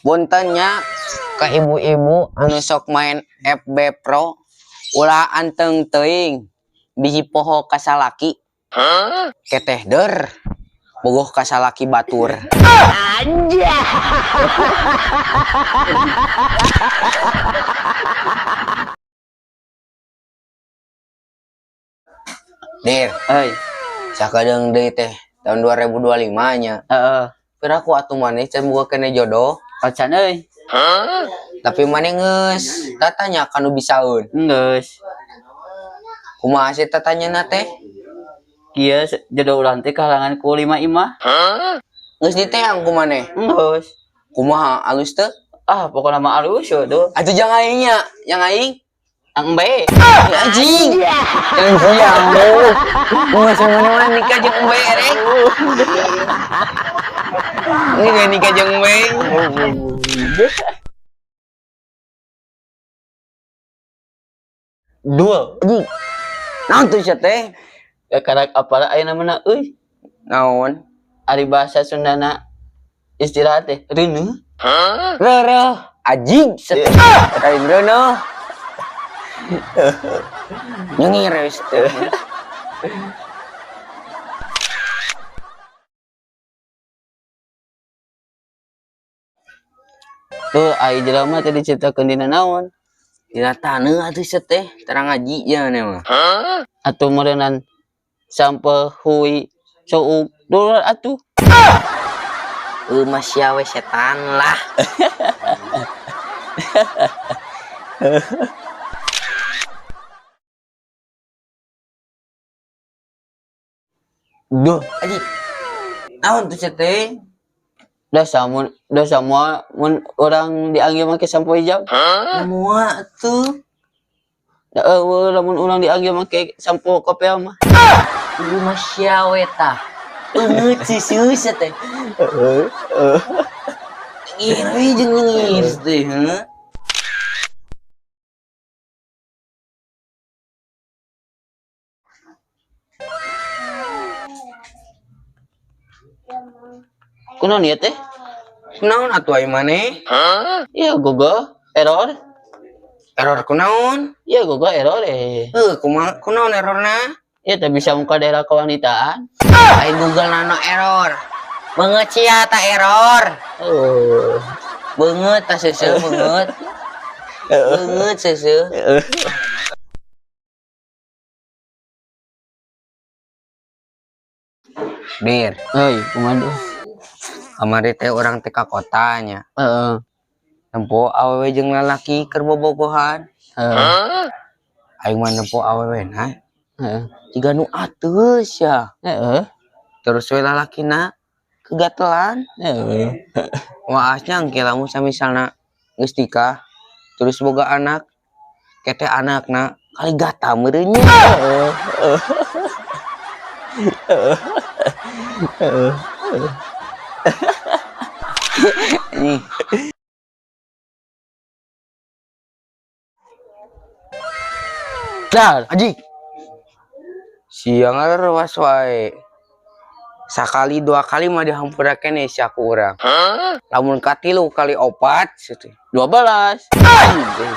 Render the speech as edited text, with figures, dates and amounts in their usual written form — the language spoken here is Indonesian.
Buntennya ke ibu-ibu anu sok main FB Pro ulah anteng teuing biji poho kasalaki keteh der bogoh kasalaki batur Anja. Der sakadeng deui teh tahun 2025 nya piraku atuh maneh can boga kene jodoh Ocan euy. tapi maneh geus tatanya kanu bisaeun Geus. kumaha sih tatanyana teh Kieu jodoh urang teh kalangan ku 5 imah. geus diteang ku maneh Geus. kumaha alus teu Pokokna mah alus tuh. atuh jang aing nya yang aing Ang embe. ya anjing yang mau semuanya nikah jeung embe rek ini gak nikah jeung embe Dua. anjing naon tuh sia teh Karak apal aya namana euy. naon Ari bahasa Sundana istirahat teh reuneuh. reureuh anjing seteh aing reuneuh nyengir wis teh Tuh ai jelema teh diceritakeun dina naon? dina taneuh atuh sia teh terang ngaji nya mah Atuh meureunnan sampeh hui suuk dulur atuh. mah sia we setan lah Duh, anjing naon tuh sia teh da semua mun urang dianggil make sampo hijau. semua tuh Da lamun urang dianggil make sampo kopel mah. mah sia we tah eungeut seuseus sia teh ngir we jeung ngir teh heuh Kunaon ieu teh? kunaon atuh ai maneh Iya Google error. error kunaon Iya Google error kunaon errorna Iya teh bisa muka daerah kewanitaan. ai Google nano error beungeut sia tah error beungeut tah seuseuh beungeut seuseuh dir Euy, kumaha? kamari teh urang teh ka kotanya Heeh. nempo awewe jeung lalaki keur bobogohan Heeh. aing mah nempo awewena Heeh. jiga nu ateus ya Heeh. terus we lalakina kegatelan Heeh. waasnya engke lamun samisalna geus nikah terus boga anak keteh anakna kali gata meureun nya nih Dar, aji siang was wae sakali dua kali mah dihampurakeun si aku urang lamun katilu kali 4 situ 12. anjing